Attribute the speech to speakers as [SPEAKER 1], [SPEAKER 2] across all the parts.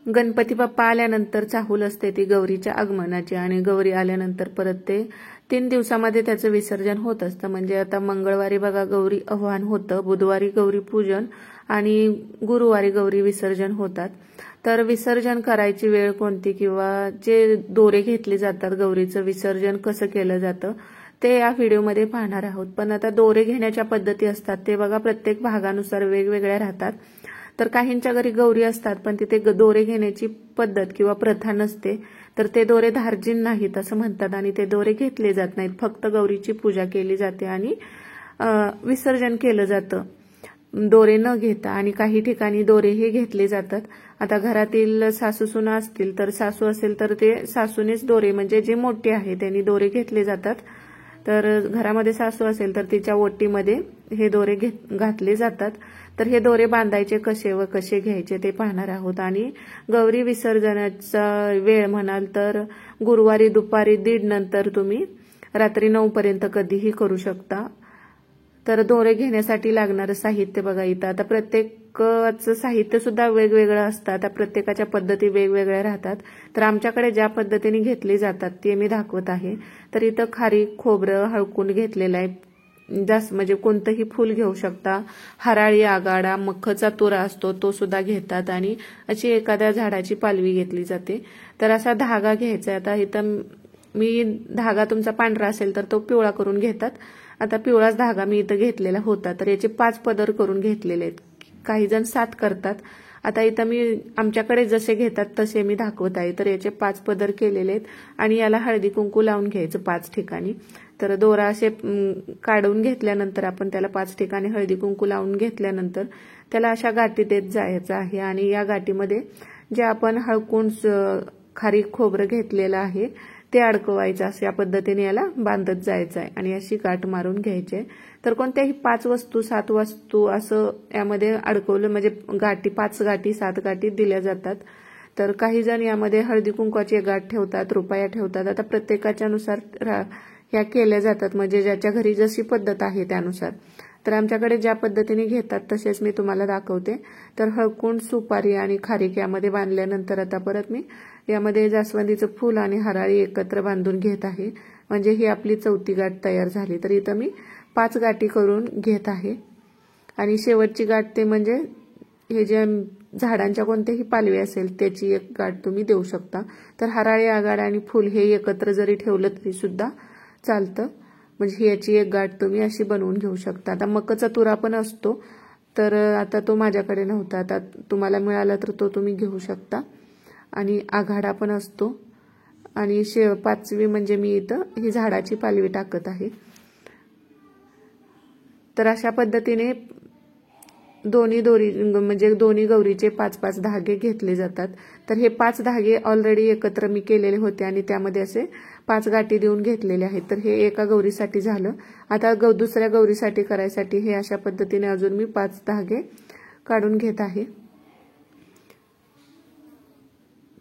[SPEAKER 1] गणपती बाप्पा आल्यानंतर चाहूल असते ती गौरीच्या आगमनाची आणि गौरी आल्यानंतर परत ते 3 दिवसामध्ये त्याचं विसर्जन होत असतं. म्हणजे आता मंगळवारी बघा गौरी आवाहन होतं, बुधवारी गौरी पूजन आणि गुरुवारी गौरी विसर्जन होतात. तर विसर्जन करायची वेळ कोणती किंवा जे दोरे घेतले जातात गौरीचं विसर्जन कसं केलं जातं ते या व्हिडिओमध्ये पाहणार आहोत. पण आता दोरे घेण्याच्या पद्धती असतात ते बघा प्रत्येक भागानुसार वेगवेगळ्या राहतात. तर काहींच्या घरी गौरी असतात पण तिथे दोरे घेण्याची पद्धत किंवा प्रथा नसते, तर ते दोरे धार्जिन नाहीत असं म्हणतात आणि ते दोरे घेतले जात नाहीत. फक्त गौरीची पूजा केली जाते आणि विसर्जन केलं जातं दोरे न घेता. आणि काही ठिकाणी दोरे हे घेतले जातात. आता घरातील सासू सुना असतील तर सासू असेल तर ते सासूनेच दोरे म्हणजे जे मोठे आहे त्यांनी दोरे घेतले जातात. तर घरामध्ये सासू असेल तर तिच्या ओटीमध्ये हे दोरे घातले जातात. तर हे दोरे बांधायचे कसे व कसे घ्यायचे ते पाहणार आहोत. आणि गौरी विसर्जनाचा वेळ म्हणाल तर गुरुवारी दुपारी 1:30 नंतर तुम्ही रात्री 9 पर्यंत कधीही करू शकता. तर दोरे घेण्यासाठी लागणारं साहित्य बघा इथं. आता प्रत्येकाचं साहित्य सुद्धा वेगवेगळं असतं. आता प्रत्येकाच्या पद्धती वेगवेगळ्या राहतात. तर आमच्याकडे ज्या पद्धतीने घेतली जातात ते मी दाखवत आहे. तर इथं खारीक खोबरं हळकून घेतलेलं आहे. जास्त म्हणजे कोणतंही फूल घेऊ शकता. हराळी आगाडा मखचा तुरा असतो तो सुद्धा घेतात आणि अशी एखाद्या झाडाची पालवी घेतली जाते. तर असा धागा घ्यायचा. आता इथं मी धागा तुमचा पांढरा असेल तर तो पिवळा करून घेतात. आता पिवळाच धागा मी इथं घेतलेला होता. तर याचे 5 पदर करून घेतलेले आहेत. काही जण 7 करतात. आता इथं मी आमच्याकडे जसे घेतात तसे मी दाखवत आहे. तर याचे 5 पदर केलेले आहेत आणि याला हळदी कुंकू लावून घ्यायचं 5 ठिकाणी. तर दोरा असे काढून घेतल्यानंतर आपण त्याला 5 ठिकाणी हळदी कुंकू लावून घेतल्यानंतर त्याला अशा गाठी देत जायचं आहे. आणि या गाठीमध्ये जे आपण हळकून खारीक खोबरं घेतलेलं आहे ते अडकवायचं. अशा पद्धतीने याला बांधत जायचं आहे आणि अशी गाठ मारून घ्यायची. तर कोणत्याही 5 वस्तू 7 वस्तू असं यामध्ये अडकवलं म्हणजे गाठी 5 गाठी 7 गाठी दिल्या जातात. तर काही जण यामध्ये हळदी कुंकवाची गाठ ठेवतात, रुपया ठेवतात. आता प्रत्येकाच्या नुसार ह्या केल्या जातात म्हणजे ज्याच्या घरी जशी पद्धत आहे त्यानुसार. तर आमच्याकडे ज्या पद्धतीने घेतात तसेच मी तुम्हाला दाखवते. तर हळकुंड सुपारी आणि खारीक यामध्ये बांधल्यानंतर आता परत मी यामध्ये जास्वंदीचं फूल आणि हराळी एकत्र बांधून घेत आहे. म्हणजे ही आपली 4थी गाठ तयार झाली. तर इथं मी 5 गाठी करून घेत आहे. आणि शेवटची गाठ ते म्हणजे हे जे झाडांच्या कोणत्याही पालवी असेल त्याची एक गाठ तुम्ही देऊ शकता. तर हराळी आगाड आणि फूल हे एकत्र जरी ठेवलं तरी सुद्धा चालतं. म्हणजे याची एक गाठ तुम्ही अशी बनवून घेऊ शकता. आता मकचा तुरा पण असतो. तर आता तो माझ्याकडे नव्हता. आता तुम्हाला मिळाला तर तो तुम्ही घेऊ शकता. आणि आघाडा पण असतो. आणि 5वी म्हणजे मी इथं ही झाडाची पालवी टाकत आहे. तर अशा पद्धतीने दोन्ही दोरी म्हणजे दोन्ही गौरीचे 5-5 धागे घेतले जातात. तर हे 5 धागे ऑलरेडी एकत्र मी केलेले होते आणि त्यामध्ये असे 5 गाठी देऊन घेतलेले आहेत. तर हे एका गौरीसाठी झालं. आता दुसऱ्या गौरीसाठी करायसाठी हे अशा पद्धतीने अजून मी 5 धागे काढून घेत आहे.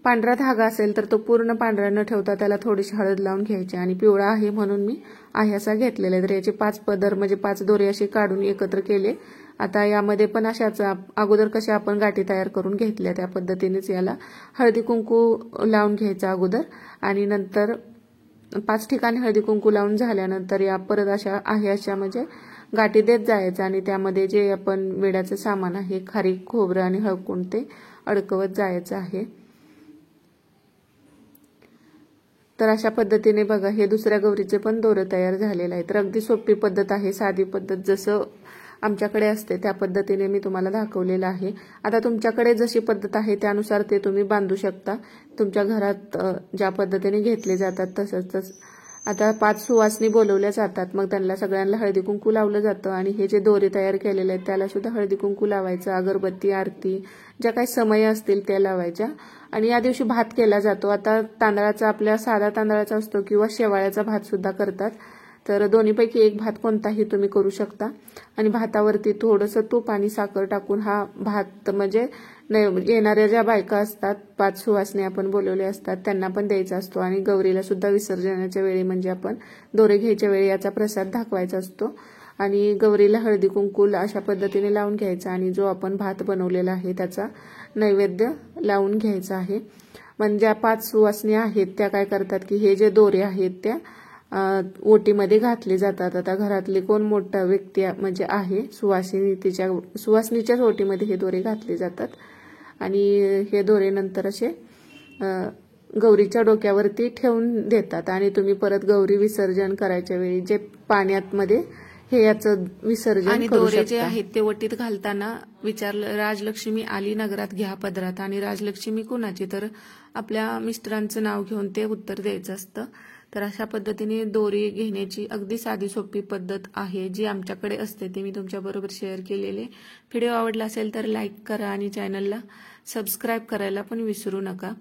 [SPEAKER 1] पांढरा धागा असेल तर तो पूर्ण पांढरा न ठेवता त्याला थोडीशी हळद लावून घ्यायची आणि पिवळा आहे म्हणून मी आहे असा घेतलेला आहे. तर याचे 5 पदर म्हणजे 5 दोरे असे काढून एकत्र केले. आता यामध्ये पण अशाच अगोदर कशा आपण गाठी तयार करून घेतल्या त्या पद्धतीनेच याला हळदी कुंकू लावून घ्यायचा अगोदर आणि नंतर 5 ठिकाणी हळदी कुंकू लावून झाल्यानंतर या परत अशा आहे अशा म्हणजे गाठी देत जायचं आणि त्यामध्ये जे आपण विड्याचं सामान आहे खारीक खोबरं आणि हळकुंड ते अडकवत जायचं आहे. तर अशा पद्धतीने बघा हे दुसऱ्या गौरीचे पण दोरं तयार झालेलं आहे. तर अगदी सोपी पद्धत आहे, साधी पद्धत जसं आमच्याकडे असते त्या पद्धतीने मी तुम्हाला दाखवलेलं आहे. आता तुमच्याकडे जशी पद्धत आहे त्यानुसार ते तुम्ही बांधू शकता. तुमच्या घरात ज्या पद्धतीने घेतले जातात तसंच. आता 5 सुवासनी बोलवल्या जातात. मग त्यांना सगळ्यांना हळदी कुंकू लावलं जातं आणि हे जे दोरे तयार केलेले आहेत त्याला सुद्धा हळदी कुंकू लावायचं. अगरबत्ती आरती ज्या काही समय असतील त्या लावायच्या. आणि या दिवशी भात केला जातो. आता तांदळाचा आपल्या साधा तांदळाचा असतो किंवा शेवाळ्याचा भात सुद्धा करतात. तर दोन्हीपैकी एक भात कोणताही तुम्ही करू शकता. आणि भातावरती थोडंसं तूप आणि साखर टाकून हा भात म्हणजे येणाऱ्या ज्या बायका असतात 5 सुवासनी आपण बोलवले असतात त्यांना पण द्यायचा असतो. आणि गौरीला सुद्धा विसर्जनाच्या वेळी म्हणजे आपण दोरे घ्यायच्या वेळी याचा प्रसाद दाखवायचा असतो. आणि गौरीला हळदी कुंकू अशा पद्धतीने लावून घ्यायचा आणि जो आपण भात बनवलेला आहे त्याचा नैवेद्य लावून घ्यायचं आहे. म्हणजे 5 सुवासिनी आहेत त्या काय करतात की हे जे दोरे आहेत त्या ओटीमध्ये घातले जातात. आता घरातली कोण मोठा व्यक्ती म्हणजे आहे सुवासिनीच्याच ओटीमध्ये हे दोरे घातले जातात आणि हे दोरे नंतर असे गौरीच्या डोक्यावरती ठेवून देतात आणि तुम्ही परत गौरी विसर्जन करायच्या वेळी जे पाण्यात मध्ये हे याचं विसर्जन
[SPEAKER 2] आणि
[SPEAKER 1] करू
[SPEAKER 2] दोरे जे
[SPEAKER 1] शकता.
[SPEAKER 2] आहेत ते वटीत घालताना विचारलं, राजलक्ष्मी आली नगरात घ्या पदरात, आणि राजलक्ष्मी कुणाची, तर आपल्या मिस्टरांचं नाव घेऊन ते उत्तर द्यायचं असतं. तर अशा पद्धतीने दोरी घेण्याची अगदी साधी सोपी पद्धत आहे जी आमच्याकडे असते, ते मी तुमच्याबरोबर शेअर केलेले. व्हिडिओ आवडला असेल तर लाईक करा आणि चॅनलला सबस्क्राईब करायला पण विसरू नका.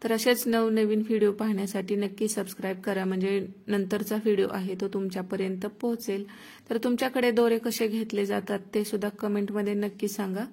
[SPEAKER 2] तर असेच नवनवीन व्हिडिओ पाहण्यासाठी नक्की सबस्क्राईब करा, म्हणजे नंतरचा व्हिडिओ आहे तो तुमच्यापर्यंत पोहोचेल. तर तुमच्याकडे दोरे कसे घेतले जातात ते सुद्धा कमेंटमध्ये नक्की सांगा.